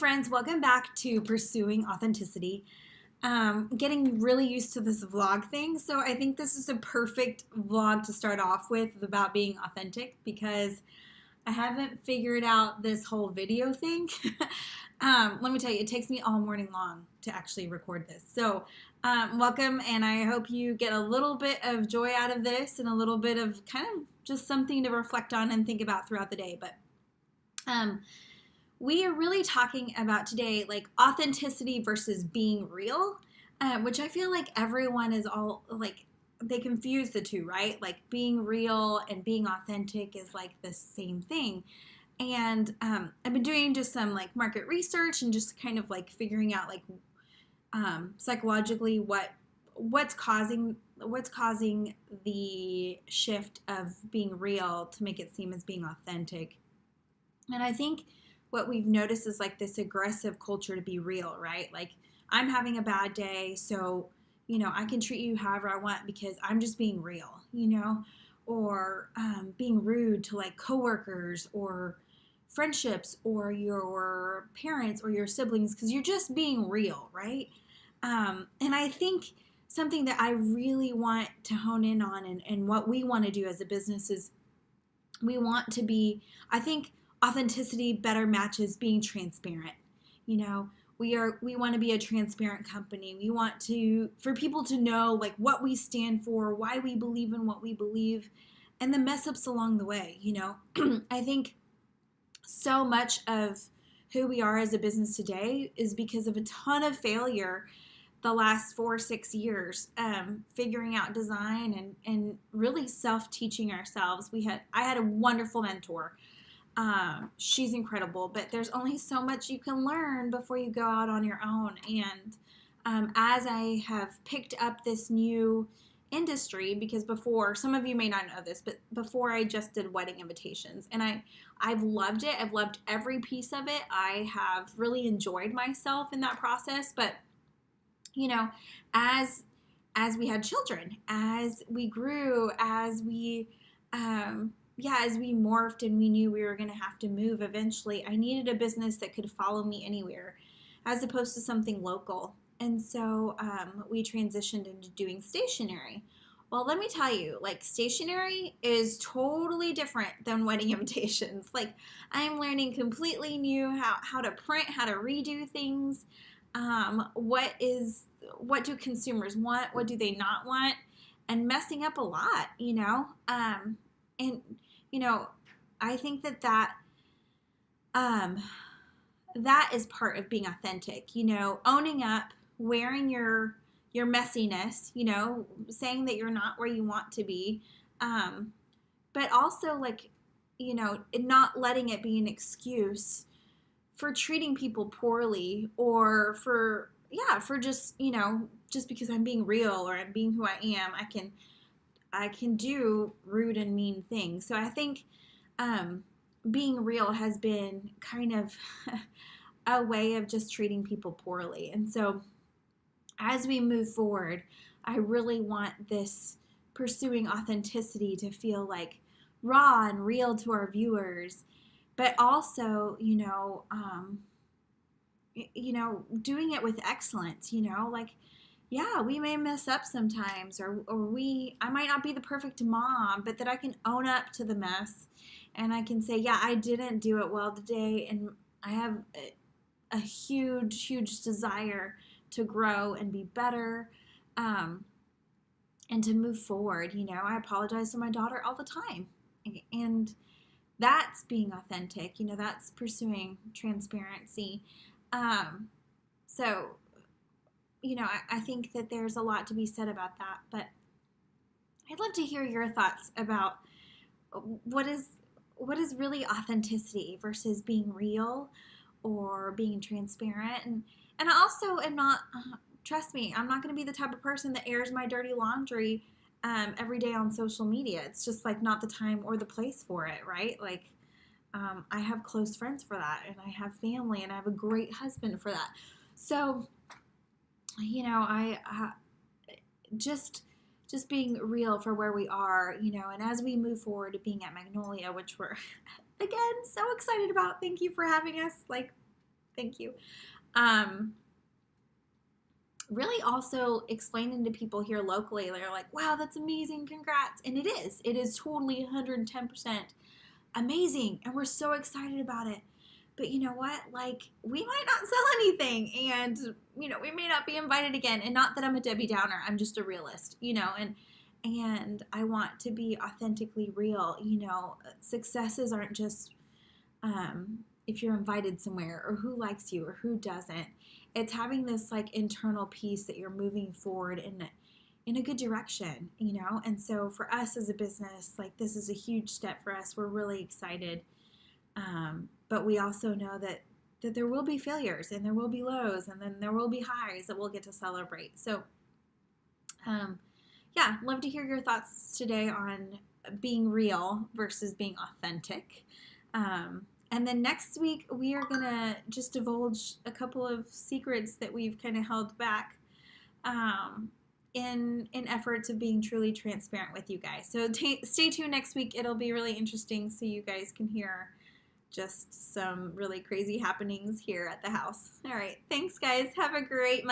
friends, welcome back to Pursuing Authenticity. Getting really used to this vlog thing, so I think this is a perfect vlog to start off with about being authentic because I haven't figured out this whole video thing. Let me tell you, it takes me all morning long to actually record this. So welcome, and I hope you get a little bit of joy out of this and a little bit of kind of just something to reflect on and think about throughout the day. But we are really talking about today, like authenticity versus being real, which I feel like everyone is all like, they confuse the two, right? Like being real and being authentic is like the same thing. And I've been doing just some like market research and just kind of like figuring out like psychologically what's causing the shift of being real to make it seem as being authentic. And I think what we've noticed is like this aggressive culture to be real, right? Like I'm having a bad day, so, you know, I can treat you however I want because I'm just being real, you know, or being rude to like coworkers or friendships or your parents or your siblings because you're just being real, right? And I think something that I really want to hone in on and what we want to do as a business is we want to be, I think, authenticity better matches being transparent. You know, we want to be a transparent company. We want for people to know like what we stand for, why we believe in what we believe, and the mess ups along the way, you know. I think so much of who we are as a business today is because of a ton of failure the last 4 or 6 years, figuring out design and really self-teaching ourselves. I had a wonderful mentor. She's incredible, but there's only so much you can learn before you go out on your own. And as I have picked up this new industry, because before, some of you may not know this, but before I just did wedding invitations, and I've loved it. I've loved every piece of it. I have really enjoyed myself in that process. But you know, as we had children, as we grew, as we morphed and we knew we were going to have to move eventually, I needed a business that could follow me anywhere as opposed to something local. And so we transitioned into doing stationery. Well, let me tell you, like stationery is totally different than wedding invitations. Like I'm learning completely new how to print, how to redo things. What do consumers want? What do they not want? And messing up a lot, you know? And, you know, I think that is part of being authentic, you know, owning up, wearing your messiness, you know, saying that you're not where you want to be. But also like, you know, not letting it be an excuse for treating people poorly or for just, you know, just because I'm being real or I'm being who I am, I can do rude and mean things. So I think being real has been kind of a way of just treating people poorly. And so as we move forward, I really want this pursuing authenticity to feel like raw and real to our viewers, but also, doing it with excellence, you know, like, yeah, we may mess up sometimes, or I might not be the perfect mom, but that I can own up to the mess and I can say, yeah, I didn't do it well today. And I have a huge, huge desire to grow and be better, and to move forward. You know, I apologize to my daughter all the time, and that's being authentic, you know, that's pursuing transparency. So, you know, I think that there's a lot to be said about that, but I'd love to hear your thoughts about what is really authenticity versus being real or being transparent. And I also am not, trust me, I'm not going to be the type of person that airs my dirty laundry every day on social media. It's just like not the time or the place for it, right? Like I have close friends for that, and I have family, and I have a great husband for that. So, you know, I just being real for where we are, you know, and as we move forward to being at Magnolia, which we're again so excited about. Thank you for having us. Like Thank you. Really also explaining to people here locally, they're like, wow, that's amazing, congrats. And it is totally 110% amazing. And we're so excited about it. But you know what? Like, we might not sell anything, and, you know, we may not be invited again. And not that I'm a Debbie Downer, I'm just a realist, you know, and I want to be authentically real. You know, successes aren't just if you're invited somewhere or who likes you or who doesn't. It's having this like internal peace that you're moving forward in a good direction, you know? And so for us as a business, like this is a huge step for us. We're really excited. But we also know that there will be failures and there will be lows and then there will be highs that we'll get to celebrate. So, yeah, love to hear your thoughts today on being real versus being authentic. And then next week, we are going to just divulge a couple of secrets that we've kind of held back in efforts of being truly transparent with you guys. So stay tuned next week. It'll be really interesting so you guys can hear just some really crazy happenings here at the house. All right. Thanks, guys. Have a great Monday.